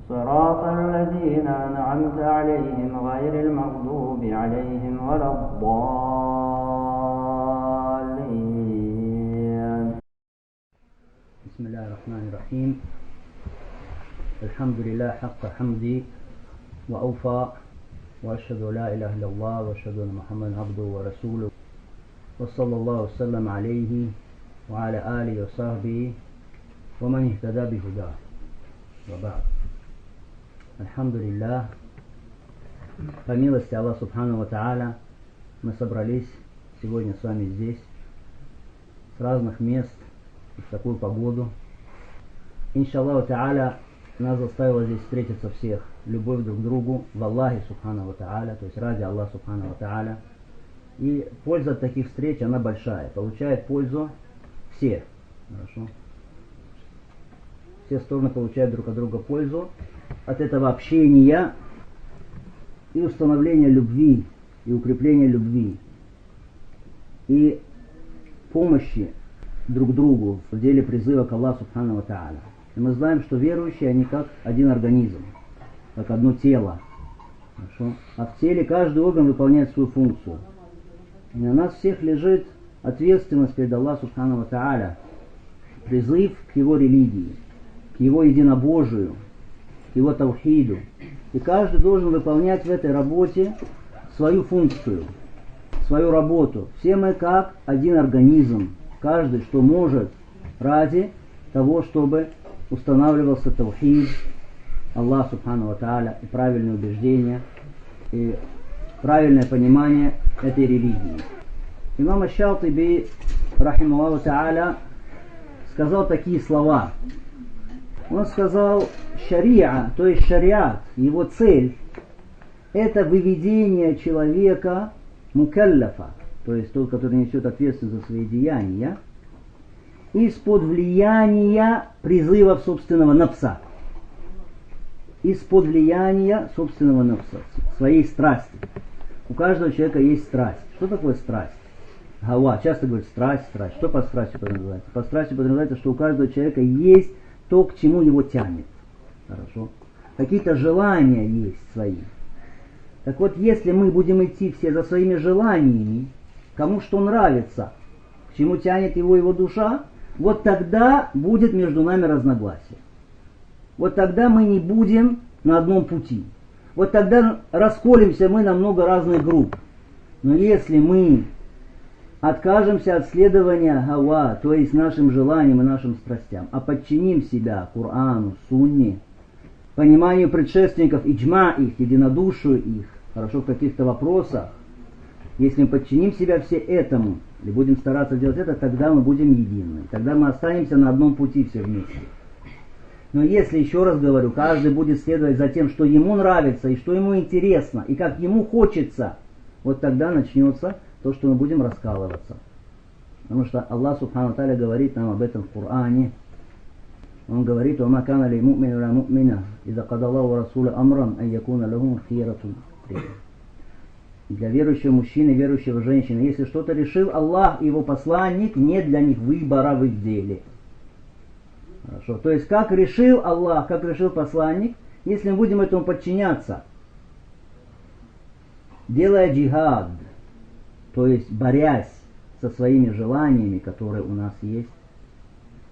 صراط الذين أنعمت عليهم غير المغضوب عليهم ولا الضالين. بسم الله الرحمن الرحيم. الحمد لله حق حمدي وأوفى، وأشهد لا إله إلا الله وأشهد أن محمدا عبده ورسوله، وصلى الله وسلم عليه وعلى آله وصحبه ومن اهتدى بهداه، وبعد. Альхамдулиллах, по милости Аллаха Субхану ва Тааля, мы собрались сегодня с вами здесь, с разных мест, в такую погоду. Иншаллаху Тааля, нас заставило здесь встретиться всех любовь друг к другу в Аллахе Субхану ва Тааля, то есть ради Аллаха Субхану ва Тааля. И польза от таких встреч, она большая, получает пользу все. Хорошо? Все стороны получают друг от друга пользу от этого общения и установления любви, и укрепления любви, и помощи друг другу в деле призыва к Аллаху Субхану ва Тааля. И мы знаем, что верующие, они как один организм, как одно тело. Хорошо? А в теле каждый орган выполняет свою функцию. И на нас всех лежит ответственность перед Аллахом Субхану ва Тааля, призыв к его религии, к его единобожию, к его таухиду. И каждый должен выполнять в этой работе свою функцию, свою работу. Все мы как один организм, каждый, что может, ради того, чтобы устанавливался таухид, Аллах Субхану ва Тааля, и правильное убеждение, и правильное понимание этой религии. Имам Аш-Шатиби, рахимахуллаху тааля, сказал такие слова. Он сказал, шариа, то есть шариат, его цель, это выведение человека мукаллафа, то есть тот, который несет ответственность за свои деяния, из-под влияния призывов собственного нафса. Из-под влияния собственного нафса, своей страсти. У каждого человека есть страсть. Что такое страсть? Гава. Часто говорят страсть. Что под страстью подразумевается? Под страстью подразумевается, что у каждого человека есть то, к чему его тянет. Хорошо? Какие-то желания есть свои. Так вот, если мы будем идти все за своими желаниями, кому что нравится, к чему тянет его душа, вот тогда будет между нами разногласие. Вот тогда мы не будем на одном пути. Вот тогда расколемся мы на много разных групп. Но если мы откажемся от следования гава, то есть нашим желаниям и нашим страстям, а подчиним себя Корану, Сунне, пониманию предшественников, иджма их, единодушию их, хорошо, в каких-то вопросах, если мы подчиним себя все этому, и будем стараться делать это, тогда мы будем едины. Тогда мы останемся на одном пути все вместе. Но если, еще раз говорю, каждый будет следовать за тем, что ему нравится, и что ему интересно, и как ему хочется, вот тогда начнется то, что мы будем раскалываться. Потому что Аллах Субхану Тааля говорит нам об этом в Коране. Он говорит: «Ва ма кана ли му'мину ла му'мина, иза када Аллаху ва расулу амран, ан якуна лахум хиратун». Для верующего мужчины, верующего женщины, если что-то решил Аллах и его посланник, нет для них выбора в их деле. Хорошо. То есть, как решил Аллах, как решил посланник, если мы будем этому подчиняться, делая джихад, то есть борясь со своими желаниями, которые у нас есть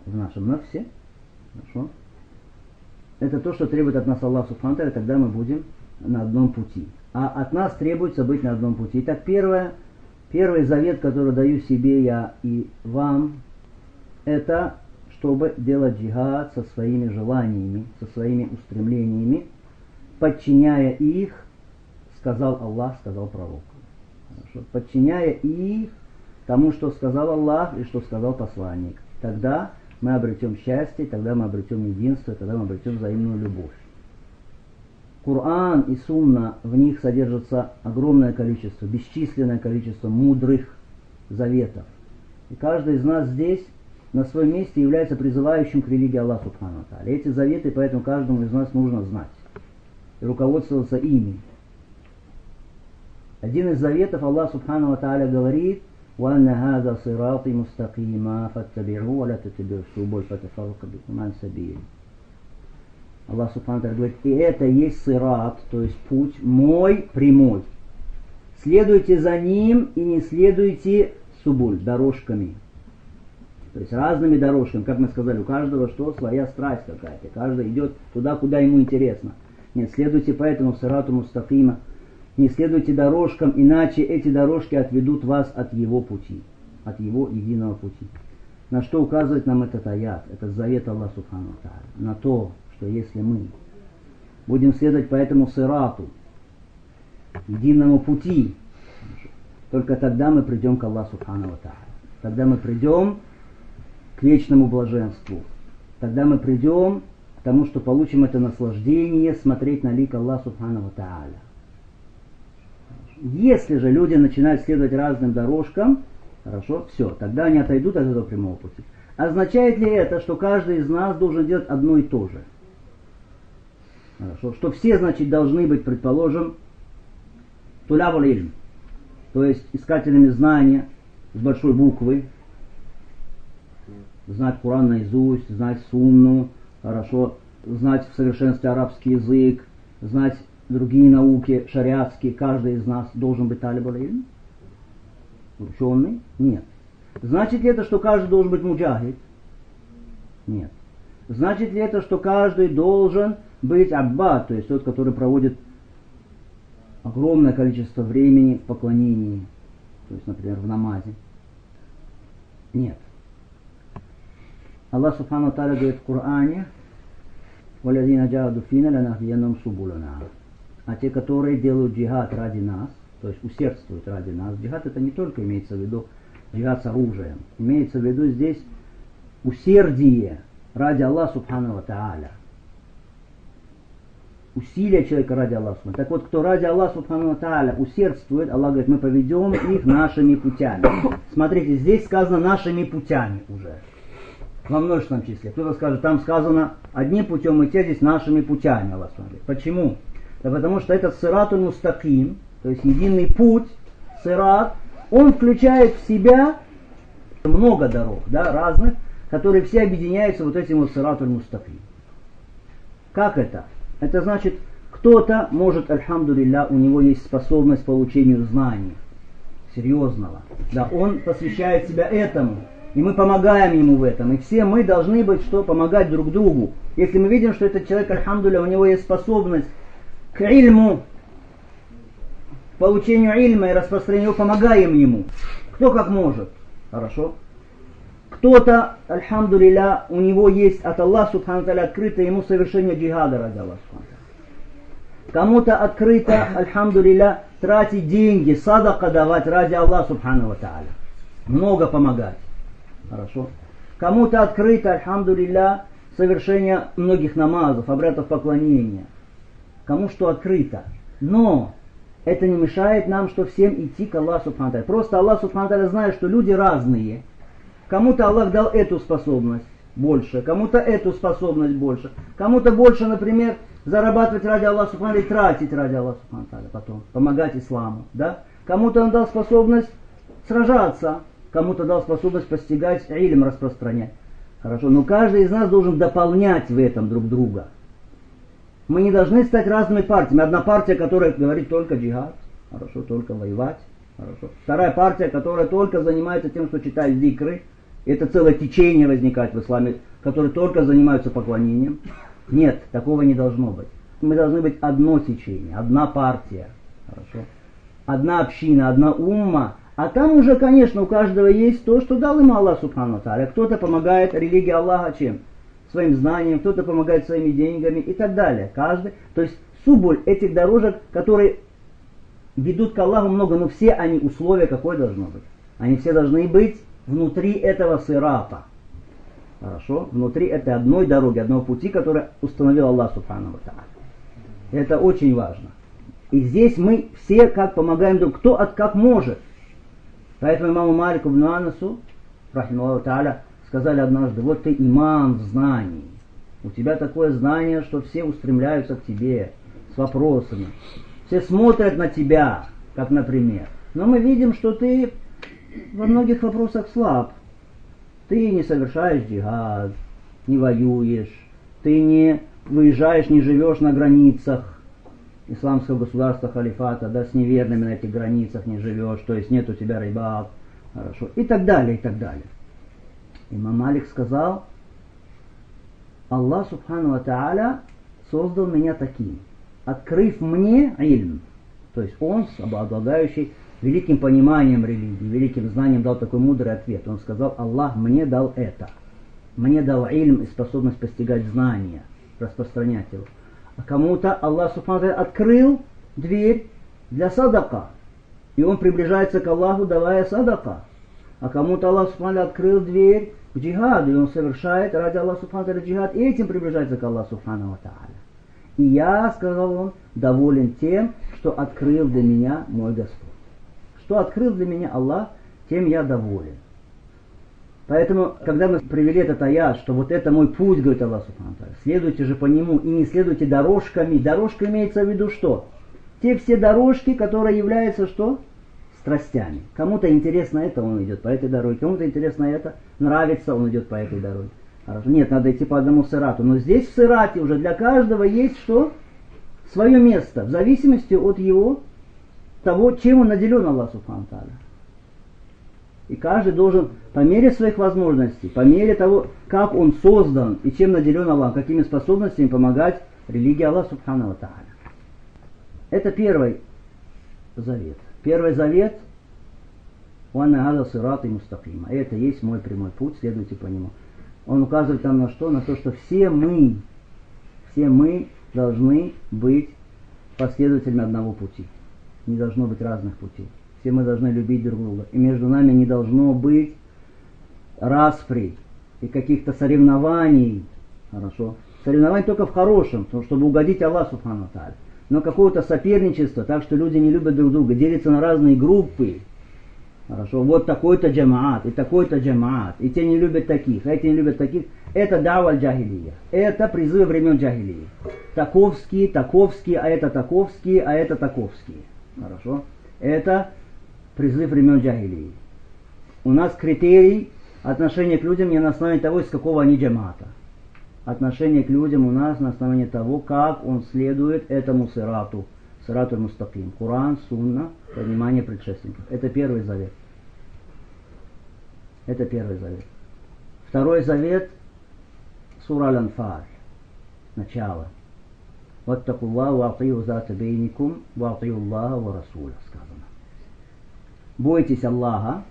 в нашем нафсе, хорошо, это то, что требует от нас Аллах Субхану Тааля, тогда мы будем на одном пути. А от нас требуется быть на одном пути. Итак, первый завет, который даю себе я и вам, это чтобы делать джихад со своими желаниями, со своими устремлениями, подчиняя их, сказал Аллах, сказал пророк. Хорошо? Подчиняя их тому, что сказал Аллах и что сказал посланник. Тогда мы обретем счастье, тогда мы обретем единство, тогда мы обретем взаимную любовь. Коран и Сунна, в них содержится огромное количество, бесчисленное количество мудрых заветов. И каждый из нас здесь на своем месте является призывающим к религии Аллаха Субхану ва Тааля. Эти заветы, поэтому каждому из нас нужно знать и руководствоваться ими. Один из заветов Аллах Субхану ва Тааля говорит: وَأَنَّ هَذَا صِرَاطِي مُسْتَقِيمًا فَاتَّبِعُوهُ وَلَا تَتَّبِعُوا السُّبُلَ فَتَفَرَّقَ بِكُمْ عَنْ سَبِيلِهِ. Аллах Субхану ва Тааля говорит, и это есть сират, то есть путь мой прямой. Следуйте за ним и не следуйте субуль, дорожками. То есть разными дорожками, как мы сказали, у каждого что? Своя страсть какая-то. Каждый идет туда, куда ему интересно. Нет, следуйте по этому сирату мустакима. Не следуйте дорожкам, иначе эти дорожки отведут вас от его пути, от его единого пути. На что указывает нам этот аят, этот завет Аллаха Субхану ва Тааля? На то, что если мы будем следовать по этому сирату, единому пути, только тогда мы придем к Аллаху Субхану ва Тааля. Тогда мы придем к вечному блаженству. Тогда мы придем к тому, что получим это наслаждение смотреть на лик Аллаха Субхану ва Тааля. Если же люди начинают следовать разным дорожкам, хорошо, все, тогда они отойдут от этого прямого пути. Означает ли это, что каждый из нас должен делать одно и то же? Хорошо, что все, значит, должны быть, предположим, тулябул ильм, то есть искателями знания с большой буквы, знать Коран наизусть, знать сунну, хорошо, знать в совершенстве арабский язык, знать другие науки шариатские, каждый из нас должен быть талиб аль-илм? Ученый? Нет. Значит ли это, что каждый должен быть муджахид? Нет. Значит ли это, что каждый должен быть аббад, то есть тот, который проводит огромное количество времени в поклонении, то есть, например, в намазе? Нет. Аллах Субхану ва Тааля говорит в Коране: «Валядина джахаду фина ланахдияннахум субулана». А те, которые делают джихад ради нас, то есть усердствуют ради нас, джихад это не только имеется в виду джихад с оружием, имеется в виду здесь усердие ради Аллаха Субхану ва Тааля. Усилия человека ради Аллаха Субхану. Так вот, кто ради Аллаха Субхану ва Тааля усердствует, Аллах говорит, мы поведем их нашими путями. Смотрите, здесь сказано нашими путями уже. Во множественном числе. Кто-то скажет, там сказано одним путем идти, здесь нашими путями. Аллах говорит. Почему? Да потому что этот сиратуль мустаким, то есть единый путь, сират, он включает в себя много дорог, да, разных, которые все объединяются вот этим вот сиратуль мустаким. Как это? Это значит, кто-то может, альхамдулилля, у него есть способность к получению знаний, серьезного. Да, он посвящает себя этому. И мы помогаем ему в этом. И все мы должны быть, что помогать друг другу. Если мы видим, что этот человек, альхамдулилля, у него есть способность к ильму, к получению ильма и распространению, помогаем ему. Кто как может. Хорошо. Кто-то, альхамдулилля, у него есть от Аллаха Субхану ва Тааля открыто ему совершение джихада ради Аллаха Субхану ва Тааля. Кому-то открыто, альхамдулилля, тратить деньги, садака давать ради Аллаха Субхану ва Тааля. Много помогать. Хорошо. Кому-то открыто, альхамдулилля, совершение многих намазов, обрядов поклонения. Кому что открыто. Но это не мешает нам, что всем идти к Аллаху Субхану ва Тааля. Просто Аллах Субхану ва Тааля знает, что люди разные. Кому-то Аллах дал эту способность больше, кому-то эту способность больше. Кому-то больше, например, зарабатывать ради Аллаха Субхану ва Тааля и тратить ради Аллаха Субхану ва Тааля потом. Помогать исламу. Да? Кому-то он дал способность сражаться. Кому-то дал способность постигать ильм, распространять. Хорошо, но каждый из нас должен дополнять в этом друг друга. Мы не должны стать разными партиями. Одна партия, которая говорит только джихад, хорошо, только воевать. Хорошо. Вторая партия, которая только занимается тем, что читает зикры. Это целое течение возникает в исламе, которые только занимаются поклонением. Нет, такого не должно быть. Мы должны быть одно течение, одна партия. Хорошо. Одна община, одна умма. А там уже, конечно, у каждого есть то, что дал ему Аллах Субхану ва Тааля. Кто-то помогает религии Аллаха чем? Своим знанием, кто-то помогает своими деньгами и так далее. Каждый. То есть субуль этих дорожек, которые ведут к Аллаху много, но все они, условия какое должно быть? Они все должны быть внутри этого сирата. Хорошо? Внутри этой одной дороги, одного пути, который установил Аллах Субхану ва Тааля. Это очень важно. И здесь мы все как помогаем друг, кто как может. Поэтому имаму Малику ибн Анасу, рахимахуллаху тааля, сказали однажды, вот ты имам в знании. У тебя такое знание, что все устремляются к тебе с вопросами. Все смотрят на тебя, как например. Но мы видим, что ты во многих вопросах слаб. Ты не совершаешь джихад, не воюешь, ты не выезжаешь, не живешь на границах исламского государства, халифата, да, с неверными на этих границах не живешь, то есть нет у тебя рибат, хорошо, и так далее, и так далее. Имам Малик сказал: Аллах Субхану ва Тааля создал меня таким, открыв мне ильм, то есть он, обладающий великим пониманием религии, великим знанием, дал такой мудрый ответ. Он сказал: Аллах мне дал это, мне дал ильм и способность постигать знания, распространять его. А кому-то Аллах Субхану ва Тааля открыл дверь для садака, и он приближается к Аллаху, давая садака. А кому-то Аллах Субхану ва Тааля открыл дверь к джихаду, и он совершает ради Аллаха Субхану ва Тааля джихад, и этим приближается к Аллаху Субхану ва Тааля. И я, сказал он, доволен тем, что открыл для меня мой Господь. Что открыл для меня Аллах, тем я доволен. Поэтому, когда мы привели этот аят, что вот это мой путь, говорит Аллах Субхану ва Тааля, следуйте же по нему и не следуйте дорожками. Дорожка имеется в виду что? Те все дорожки, которые являются что? Страстями. Кому-то интересно это, он идет по этой дороге. Кому-то интересно это, нравится, он идет по этой дороге. Хорошо. Нет, надо идти по одному сирату. Но здесь в сирате уже для каждого есть что? Свое место, в зависимости от его, того, чем он наделен, Аллах Субхану ва Тааля. И каждый должен по мере своих возможностей, по мере того, как он создан и чем наделен Аллах, какими способностями помогать религии Аллаха Субхану ва Тааля. Это первый завет. Первый завет: «Уанна хаза сирати мустакима». Это есть мой прямой путь, следуйте по нему. Он указывает там на что? На то, что все мы должны быть последователями одного пути. Не должно быть разных путей. Все мы должны любить друг друга. И между нами не должно быть распри и каких-то соревнований. Хорошо. Соревнований только в хорошем, чтобы угодить Аллаху Субхану ва Тааля. Но какого-то соперничества, так что люди не любят друг друга, делятся на разные группы. Хорошо, вот такой-то джамаат, и такой-то джамаат, и те не любят таких, а эти не любят таких. Это дава аль-джахилия. Это призывы времен джахилии. Таковские, а это таковские, а это таковские. Хорошо. Это призыв времен джахилии. У нас критерий отношения к людям не на основании того, из какого они джамаата. Отношение к людям у нас на основании того, как он следует этому сирату. Сирату мустаким. Коран, сунна, понимание предшественников. Это первый завет. Это первый завет. Второй завет. Сура Аль-Анфаль. Начало. «Ваттакуллаху ва атию зата бейникум ва атию Аллаха ва Расуля», сказано. Бойтесь Аллаха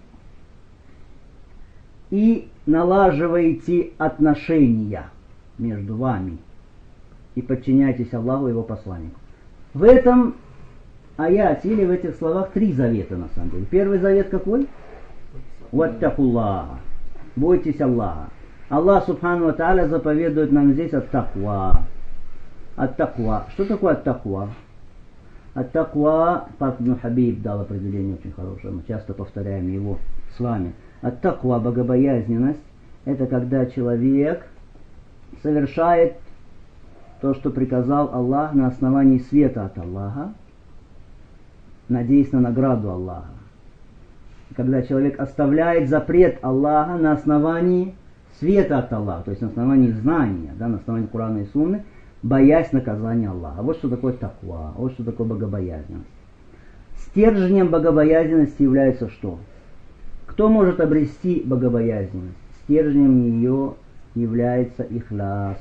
и налаживайте отношения между вами и подчиняйтесь Аллаху и его посланнику. В этом аяте или в этих словах три завета на самом деле. Первый завет какой? «Ваттакуллаха». Бойтесь Аллаха. Аллах Субхану ва Тааля заповедует нам здесь ат-таква. Ат-таква. Что такое ат-таква? Ат-таква, Тарк ибн Хабиб дал определение очень хорошее, мы часто повторяем его с вами. Ат-таква, богобоязненность, это когда человек совершает то, что приказал Аллах на основании света от Аллаха, надеясь на награду Аллаха. Когда человек оставляет запрет Аллаха на основании света от Аллаха, то есть на основании знания, да, на основании Курана и Сунны, боясь наказания Аллаха. Вот что такое таква, вот что такое богобоязненность. Стержнем богобоязненности является что? Кто может обрести богобоязненность? Стержнем ее является ихляс.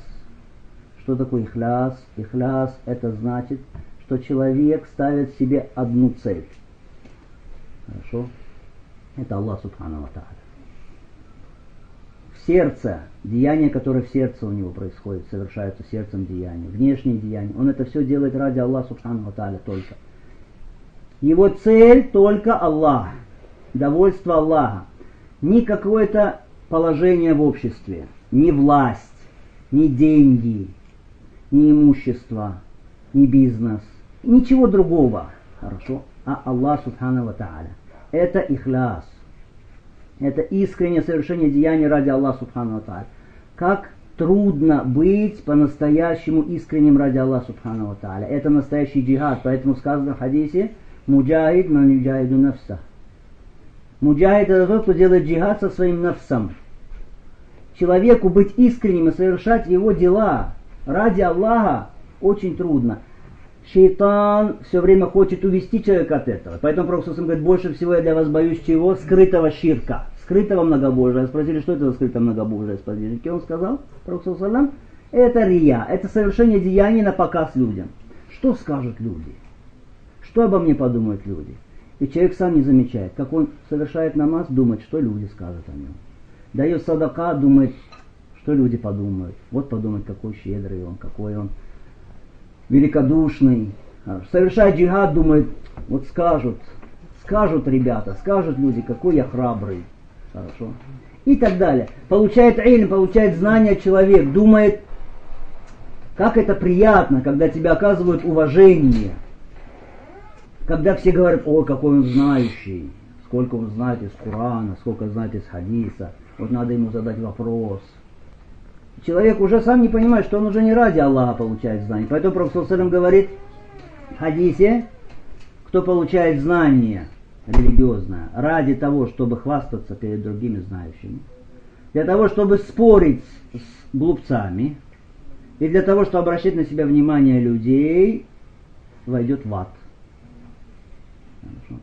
Что такое ихляс? Ихляс это значит, что человек ставит себе одну цель. Хорошо? Это Аллах Субхану ва Тааля. В сердце, деяния, которые в сердце у него происходят, совершаются сердцем деяния, внешние деяния. Он это все делает ради Аллаха Субхану ва Тааля только. Его цель только Аллах. Довольство Аллаха. Ни какое-то положение в обществе, ни власть, ни деньги, ни имущество, ни бизнес, ничего другого. Хорошо? А Аллах Субхану ва Тааля. Это ихляс. Это искреннее совершение деяния ради Аллаха Субхану ва Тааля. Как трудно быть по-настоящему искренним ради Аллаха Субхану ва Тааля. Это настоящий джихад. Поэтому сказано в хадисе: «Муджахид ман юджахиду нафса». Муджахид это тот, кто делает джихад со своим нафсом. Человеку быть искренним и совершать его дела Ради Аллаха очень трудно. Шейтан все время хочет увести человека от этого. Поэтому Пророк говорит, больше всего я для вас боюсь чего? Скрытого ширка, скрытого многобожия. Спросили, что это за скрытое многобожие? Спросили, он сказал, Пророк, это рия, это совершение деяний на показ людям. Что скажут люди? Что обо мне подумают люди? И человек сам не замечает, как он совершает намаз, думает, что люди скажут о нем. Дает садака, думает, что люди подумают. Вот подумают, какой щедрый он, какой он великодушный. Совершает джихад, думает, вот скажут ребята, скажут люди, какой я храбрый. Хорошо. И так далее. Получает ильм, получает знания человек, думает, как это приятно, когда тебе оказывают уважение. Когда все говорят, ой, какой он знающий, сколько он знает из Корана, сколько знает из хадиса, вот надо ему задать вопрос. Человек уже сам не понимает, что он уже не ради Аллаха получает знания. Поэтому Пророк говорит в хадисе, кто получает знание религиозное ради того, чтобы хвастаться перед другими знающими, для того, чтобы спорить с глупцами, и для того, чтобы обращать на себя внимание людей, войдет в ад.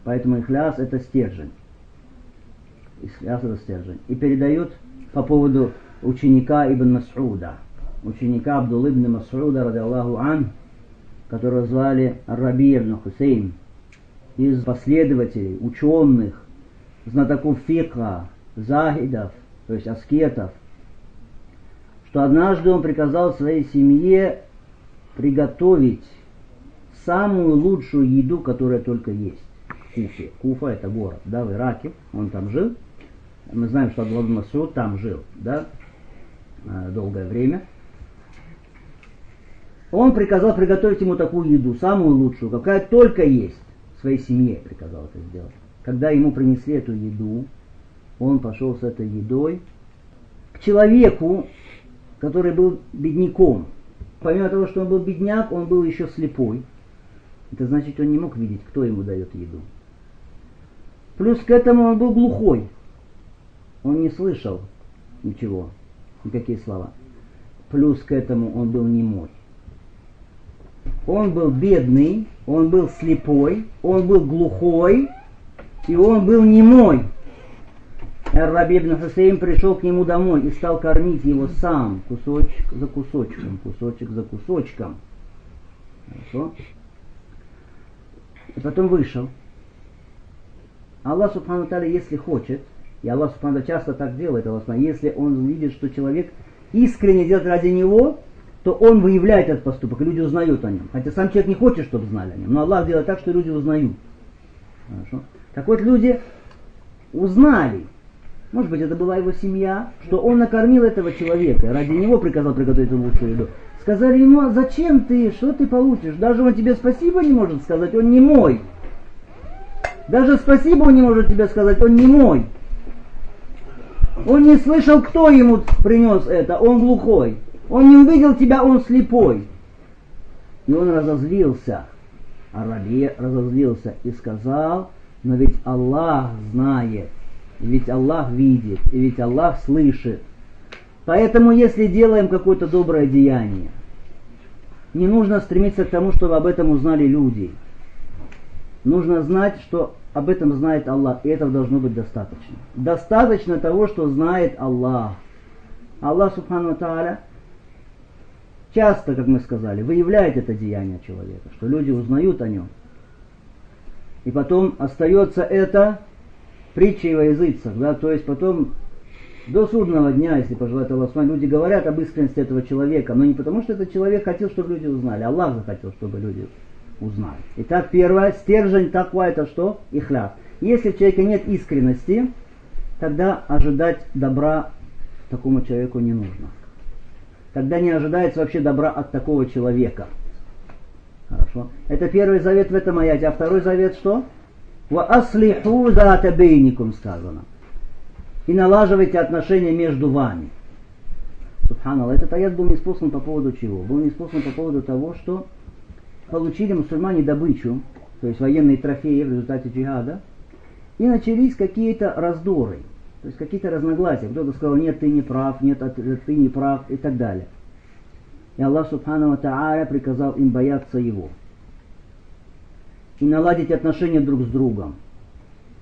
Поэтому ихляс это стержень. Ихляс это стержень. И передают по поводу ученика Ибн Мас'уда, ученика Абдуллы ибн Мас'уда, ради Аллаху ан, которого звали Раби ибн Хусейн, из последователей, ученых, знатоков фикха, захидов, то есть аскетов, что однажды он приказал своей семье приготовить самую лучшую еду, которая только есть. Куфе. Куфа это город, да, в Ираке, он там жил. Мы знаем, что Абдулла ибн Мас'уд там жил, да, долгое время. Он приказал приготовить ему такую еду, самую лучшую, какая только есть. Своей семье приказал это сделать. Когда ему принесли эту еду, он пошел с этой едой к человеку, который был бедняком. Помимо того, что он был бедняк, он был еще слепой. Это значит, он не мог видеть, кто ему дает еду. Плюс к этому он был глухой. Он не слышал ничего, никакие слова. Плюс к этому он был немой. Он был бедный, он был слепой, он был глухой, и он был немой. Раби ибн Хусейн пришел к нему домой и стал кормить его сам, кусочек за кусочком, кусочек за кусочком. Хорошо? И потом вышел. Аллах Субхану Тааля, если хочет, и Аллах Субхану Тааля часто так делает, если он видит, что человек искренне делает ради него, то он выявляет этот поступок, и люди узнают о нем. Хотя сам человек не хочет, чтобы знали о нем, но Аллах делает так, что люди узнают. Хорошо? Так вот, люди узнали, может быть, это была его семья, что он накормил этого человека, и ради него приказал приготовить ему лучшую еду. Сказали ему, а зачем ты, что ты получишь? Даже он тебе спасибо не может сказать, он не мой. Даже спасибо он не может тебе сказать, он не мой. Он не слышал, кто ему принес это, он глухой. Он не увидел тебя, он слепой. И он разозлился. А Раби разозлился и сказал, но ведь Аллах знает, и ведь Аллах видит, и ведь Аллах слышит. Поэтому, если делаем какое-то доброе деяние, не нужно стремиться к тому, чтобы об этом узнали люди. Нужно знать, что об этом знает Аллах, и этого должно быть достаточно. Достаточно того, что знает Аллах. Аллах Субхану Тааля часто, как мы сказали, выявляет это деяние человека, что люди узнают о нем. И потом остается это притчей во языцах, да, то есть потом до судного дня, если пожелает Аллах, люди говорят об искренности этого человека, но не потому, что этот человек хотел, чтобы люди узнали, Аллах захотел, чтобы люди узнали. Итак, первое, стержень таква это что? Ихляс. Если в человеке нет искренности, тогда ожидать добра такому человеку не нужно. Тогда не ожидается вообще добра от такого человека. Хорошо. Это первый завет в этом аяте. А второй завет что? Ва аслиху зата бейникум сказано. И налаживайте отношения между вами. Субханаллах. Этот аят был ниспослан по поводу чего? Был ниспослан по поводу того, что получили мусульмане добычу, то есть военные трофеи в результате джихада, и начались какие-то раздоры, то есть какие-то разногласия. Кто-то сказал, нет, ты не прав, нет, ты не прав, и так далее. И Аллах Субхану ва Тааля приказал им бояться Его. И наладить отношения друг с другом.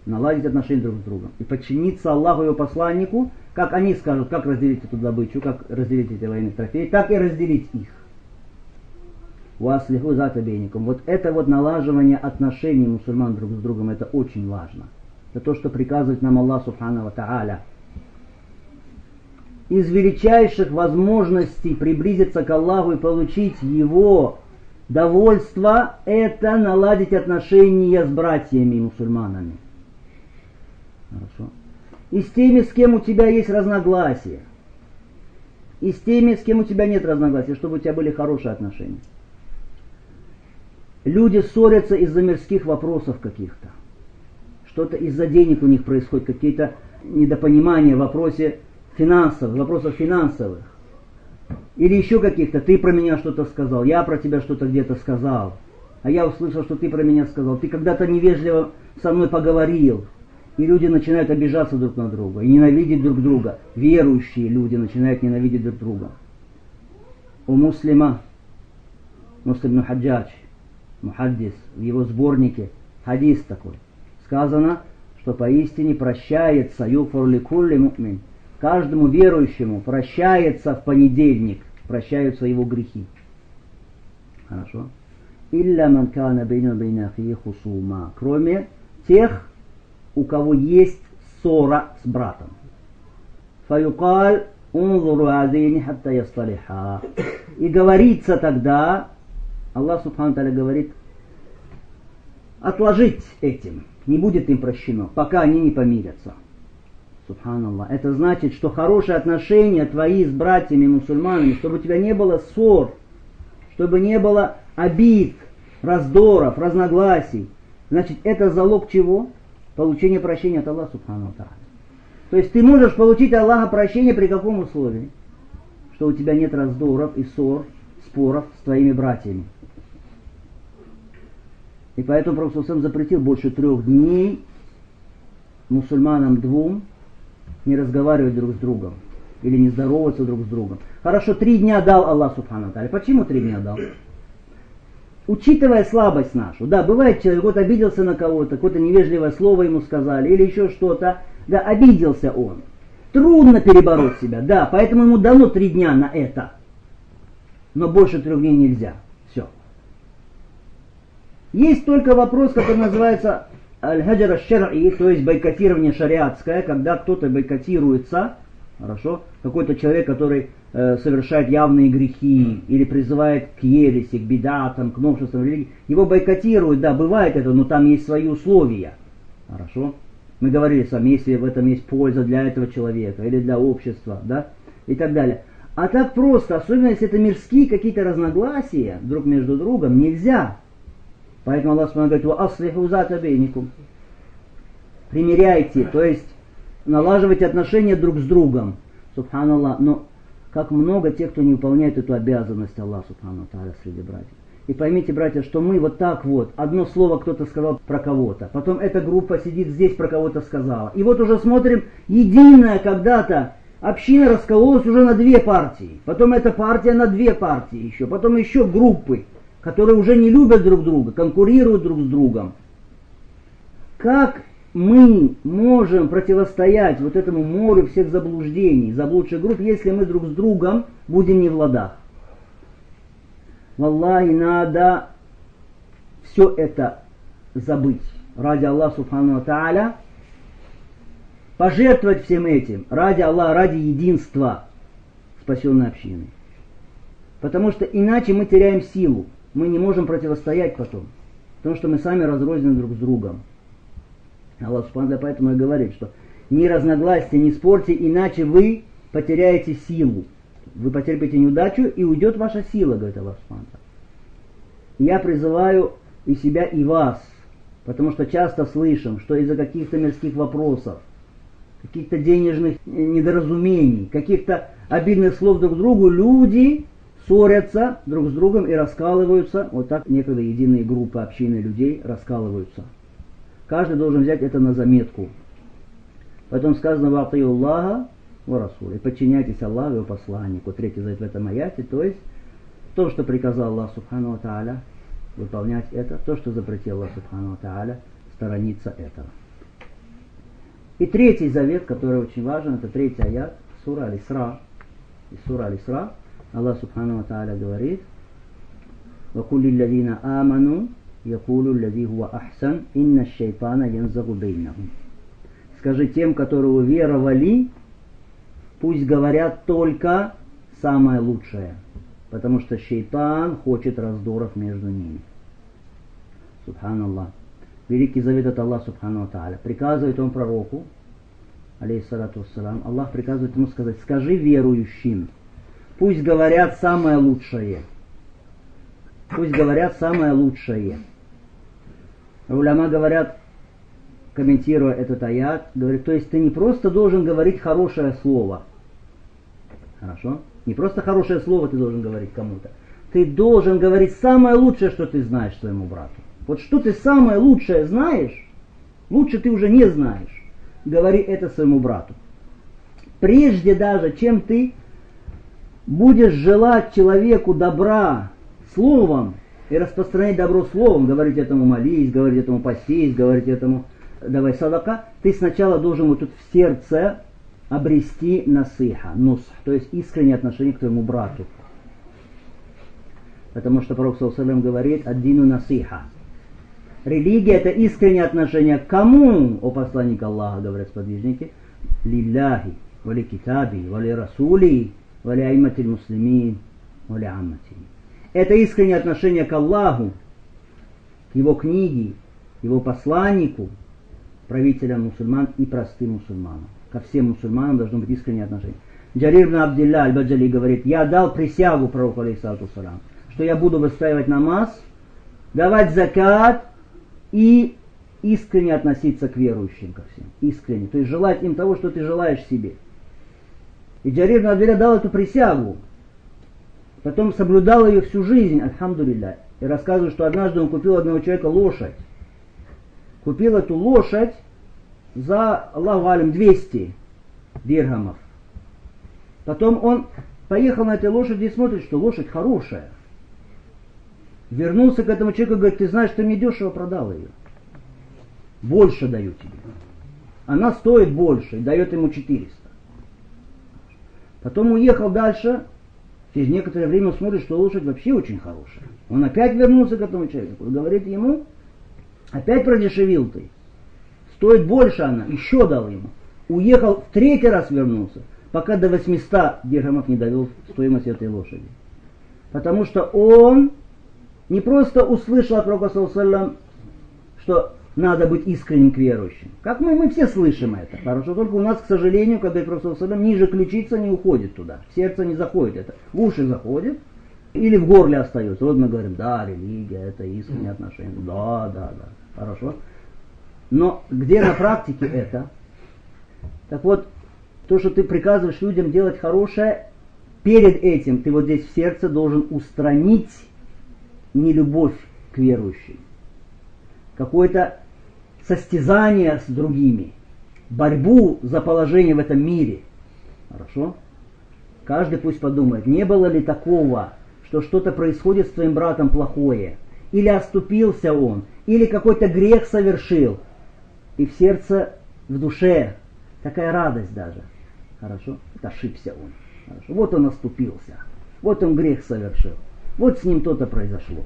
Наладить отношения друг с другом. И подчиниться Аллаху и Его посланнику, как они скажут, как разделить эту добычу, как разделить эти военные трофеи, так и разделить их. Васлиху зата бейникум. Вот это вот налаживание отношений мусульман друг с другом, это очень важно. Это то, что приказывает нам Аллах Субхану ва Тааля. Из величайших возможностей приблизиться к Аллаху и получить Его довольство, это наладить отношения с братьями мусульманами. Хорошо. И с теми, с кем у тебя есть разногласия. И с теми, с кем у тебя нет разногласий, чтобы у тебя были хорошие отношения. Люди ссорятся из-за мирских вопросов каких-то. Что-то из-за денег у них происходит, какие-то недопонимания в вопросе финансовых, вопросов финансовых. Или еще каких-то. Ты про меня что-то сказал, я про тебя что-то где-то сказал. А я услышал, что ты про меня сказал. Ты когда-то невежливо со мной поговорил. И люди начинают обижаться друг на друга. И ненавидеть друг друга. Верующие люди начинают ненавидеть друг друга. У Муслим ибн Хаджадж, мухаддис, в его сборнике хадис такой. Сказано, что поистине прощается юфар ли кулли му'мин. Каждому верующему прощается в понедельник, прощаются его грехи. Хорошо? Илля ман кана бейна бейна ахихи хусума. Кроме тех, у кого есть ссора с братом. Фаюкаль унзуру азини хатта ясталиха. И говорится тогда, Аллах Субхану Тааля говорит, отложить этим, не будет им прощено, пока они не помирятся. Субханаллах. Это значит, что хорошие отношения твои с братьями мусульманами, чтобы у тебя не было ссор, чтобы не было обид, раздоров, разногласий. Значит, это залог чего? Получение прощения от Аллаха Субхану Тааля. То есть ты можешь получить Аллаха прощение при каком условии? Что у тебя нет раздоров и ссор, споров с твоими братьями. И поэтому Пророк сам запретил больше 3 дней мусульманам двум не разговаривать друг с другом или не здороваться друг с другом. Хорошо, 3 дня дал Аллах Субхану Тааля. Почему 3 дня дал? Учитывая слабость нашу. Да, бывает человек вот обиделся на кого-то, какое-то невежливое слово ему сказали или еще что-то. Да, обиделся он. Трудно перебороть себя. Да, поэтому ему дано 3 дня на это. Но больше 3 дней нельзя. Все. Есть только вопрос, который называется аль-хаджар аш-шар'и, то есть бойкотирование шариатское, когда кто-то бойкотируется, хорошо, какой-то человек, который совершает явные грехи или призывает к ереси, к бидатам, к новшествам религии, его бойкотируют, да, бывает это, но там есть свои условия, хорошо. Мы говорили с вами, если в этом есть польза для этого человека или для общества, да, и так далее. А так просто, особенно если это мирские какие-то разногласия друг между другом, нельзя. Поэтому Аллах говорит: «Ва аслиху зата бейникум». Примиряйте, то есть налаживайте отношения друг с другом. Субханаллах. Но как много тех, кто не выполняет эту обязанность Аллаха Субхану Тааля среди братьев. И поймите, братья, что мы вот так вот, одно слово кто-то сказал про кого-то, потом эта группа сидит здесь про кого-то сказала. И вот уже смотрим, единая когда-то община раскололась уже на 2 партии. Потом эта партия на 2 партии еще. Потом еще группы, которые уже не любят друг друга, конкурируют друг с другом. Как мы можем противостоять вот этому морю всех заблуждений, заблудших групп, если мы друг с другом будем не в ладах? Валлахи, надо все это забыть ради Аллаха Субхану Тааля, пожертвовать всем этим ради Аллаха, ради единства спасенной общины. Потому что иначе мы теряем силу. Мы не можем противостоять потом. Потому что мы сами разрознены друг с другом. Аллах Субхану поэтому и говорит, что ни разногласия, ни спорьте, иначе вы потеряете силу. Вы потерпите неудачу, и уйдет ваша сила, говорит Аллах Субхану. Я призываю и себя, и вас, потому что часто слышим, что из-за каких-то мирских вопросов, каких-то денежных недоразумений, каких-то обидных слов друг другу, люди ссорятся друг с другом и раскалываются. Вот так некогда единые группы, общины людей раскалываются. Каждый должен взять это на заметку. Потом сказано: «Ва атию Аллаха ва расуля». И подчиняйтесь Аллаху и его посланнику. 3 завет в этом аяте. То есть То, что приказал Аллах Субхану ва Тааля, выполнять это. То, что запретил Аллах Субхану ва Тааля, сторониться этого. И третий завет, который очень важен, это третий аят, сура Аль-Исра. Из сура Аль-Исра Аллах Субхану ва Тааля говорит: وَقُلْ لِلَّذِينَ آمَنُوا يَقُولُوا الَّذِي هُوَ أَحْسَنُ إِنَّ الشَّيْطَانَ يَنزَغُ بَيْنَهُم. Скажи тем, которые уверовали, пусть говорят только самое лучшее, потому что шейтан хочет раздоров между ними. Субханаллах. Великий завет от Аллаха Субхану ва Тааля. Приказывает он пророку, алейхиссалату вассалам, Аллах приказывает ему сказать: скажи верующим, пусть говорят самое лучшее. Пусть говорят самое лучшее. Уляма говорят, комментируя этот аят, говорит, то есть ты не просто должен говорить хорошее слово. Хорошо? Не просто хорошее слово ты должен говорить кому-то. Ты должен говорить самое лучшее, что ты знаешь своему брату. Вот что ты самое лучшее знаешь, лучше ты уже не знаешь. Говори это своему брату. Прежде даже, чем ты будешь желать человеку добра словом и распространять добро словом, говорить этому молись, говорить этому постись, говорить этому давай садака, ты сначала должен вот тут в сердце обрести насиха, нус, то есть искреннее отношение к твоему брату. Потому что пророк саллаллаху алейхи ва саллям говорит: «Ад-дину насиха». Религия — это искреннее отношение к кому, о посланник Аллаха, говорят сподвижники? Лилляхи, вали китаби, вали расули, вали айматиль муслимин, вали аммати. Это искреннее отношение к Аллаху, к его книге, его посланнику, правителям мусульман и простым мусульманам. Ко всем мусульманам должно быть искреннее отношение. Джарир ибн Абдилля аль-Баджали говорит: я дал присягу пророку, алейхиссалату вассалям, что я буду выстаивать намаз, давать закат и искренне относиться к верующим ко всем. Искренне. То есть желать им того, что ты желаешь себе. И Джарир ибн Абдилля дал эту присягу. Потом соблюдал ее всю жизнь, альхамдулилля. И рассказывает, что однажды он купил одного человека лошадь. Купил эту лошадь за, Аллаху алям, 200 дирхамов. Потом он поехал на этой лошади и смотрит, что лошадь хорошая. Вернулся к этому человеку и говорит: ты знаешь, ты мне дешево продал ее. Больше даю тебе. Она стоит больше, и дает ему 400. Потом уехал дальше. Через некоторое время он смотрит, что лошадь вообще очень хорошая. Он опять вернулся к этому человеку и говорит ему: опять продешевил ты. Стоит больше она. Еще дал ему. Уехал, в третий раз вернулся, пока до 800 дирхамов не довел стоимость этой лошади. Потому что он не просто услышал от пророка, саллаллаху алейхи ва саллям, что надо быть искренним к верующим. Как мы все слышим это. Хорошо, только у нас, к сожалению, когда пророк, саллаллаху алейхи ва саллям, ниже ключица не уходит туда. В сердце не заходит это. В уши заходит или в горле остается. Вот мы говорим: да, религия, это искреннее отношение. Да. Хорошо. Но где на практике это? Так вот, то, что ты приказываешь людям делать хорошее, перед этим ты вот здесь в сердце должен устранить нелюбовь к верующим. Какое-то состязание с другими. Борьбу за положение в этом мире. Хорошо? Каждый пусть подумает, не было ли такого, что что-то происходит с твоим братом плохое, или оступился он, или какой-то грех совершил, и в сердце, в душе такая радость даже. Хорошо? Это ошибся он. Хорошо? Вот он оступился, вот он грех совершил, вот с ним то-то произошло.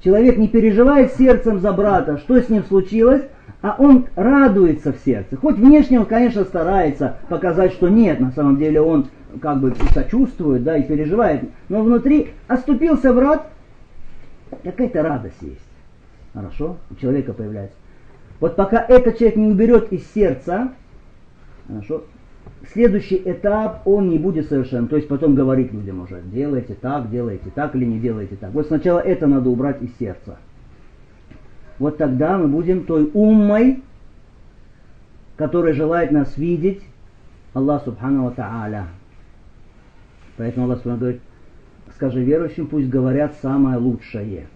Человек не переживает сердцем за брата, что с ним случилось, а он радуется в сердце. Хоть внешне он, конечно, старается показать, что нет, на самом деле он как бы сочувствует, да, и переживает, но внутри оступился брат, какая-то радость есть. Хорошо? У человека появляется. Вот пока этот человек не уберет из сердца, хорошо, следующий этап он не будет совершенным. То есть потом говорить людям уже: делайте так или не делайте так. Вот сначала это надо убрать из сердца. Вот тогда мы будем той уммой, которая желает нас видеть Аллах Субхану ва Тааля. Поэтому Аллах Субхану говорит: скажи верующим, пусть говорят самое лучшее.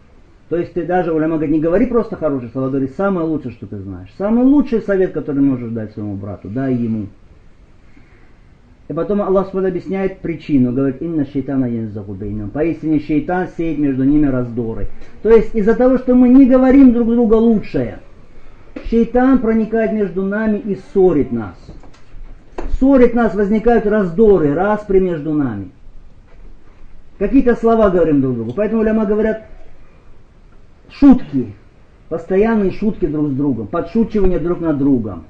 То есть ты даже, уляма говорит, не говори просто хорошие слова, говори самое лучшее, что ты знаешь. Самый лучший совет, который можешь дать своему брату, дай ему. И потом Аллах Субхану объясняет причину, говорит, инна шейтана янзагу бейнахум. Поистине шейтан сеет между ними раздоры. То есть из-за того, что мы не говорим друг другу лучшее, шейтан проникает между нами и ссорит нас. Ссорит нас, возникают раздоры, распри между нами. Какие-то слова говорим друг другу. Поэтому уляма говорят, шутки, постоянные шутки друг с другом, подшучивание друг над другом.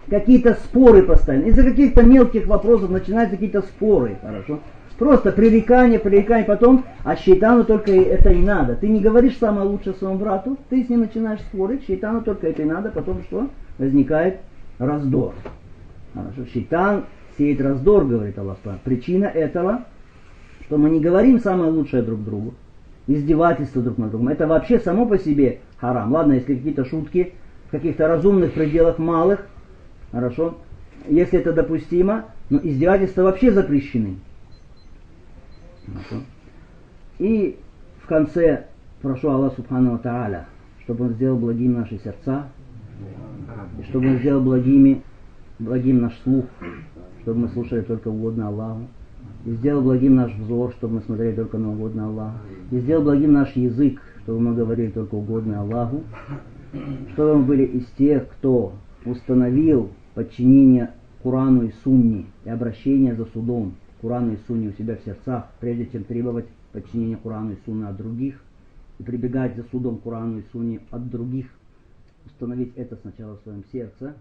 Какие-то споры постоянно. Из-за каких-то мелких вопросов начинаются какие-то споры. Хорошо? Просто пререкание, потом, а шейтану только это и надо. Ты не говоришь самое лучшее своему брату, ты с ним начинаешь спорить, шейтану только это и надо, потом что? Возникает раздор. Хорошо? Шейтан сеет раздор, говорит Аллах. Причина этого, что мы не говорим самое лучшее друг другу. Издевательство друг над другом. Это вообще само по себе харам. Ладно, если какие-то шутки в каких-то разумных пределах малых, хорошо, если это допустимо, но издевательства вообще запрещены. Хорошо. И в конце прошу Аллаха Субхану ва Тааля, чтобы Он сделал благим наши сердца, и чтобы Он сделал благим наш слух, чтобы мы слушали только угодно Аллаху, и сделал благим наш взор, чтобы мы смотрели только на угодно Аллаху, и сделал благим наш язык, чтобы мы говорили только угодно Аллаху, чтобы мы были из тех, кто установил подчинение Корану и Сунне и обращение за судом Корану и Сунне у себя в сердцах, прежде чем требовать подчинения Корану и Сунне от других, и прибегать за судом Корану и Сунне от других, установить это сначала в своем сердце.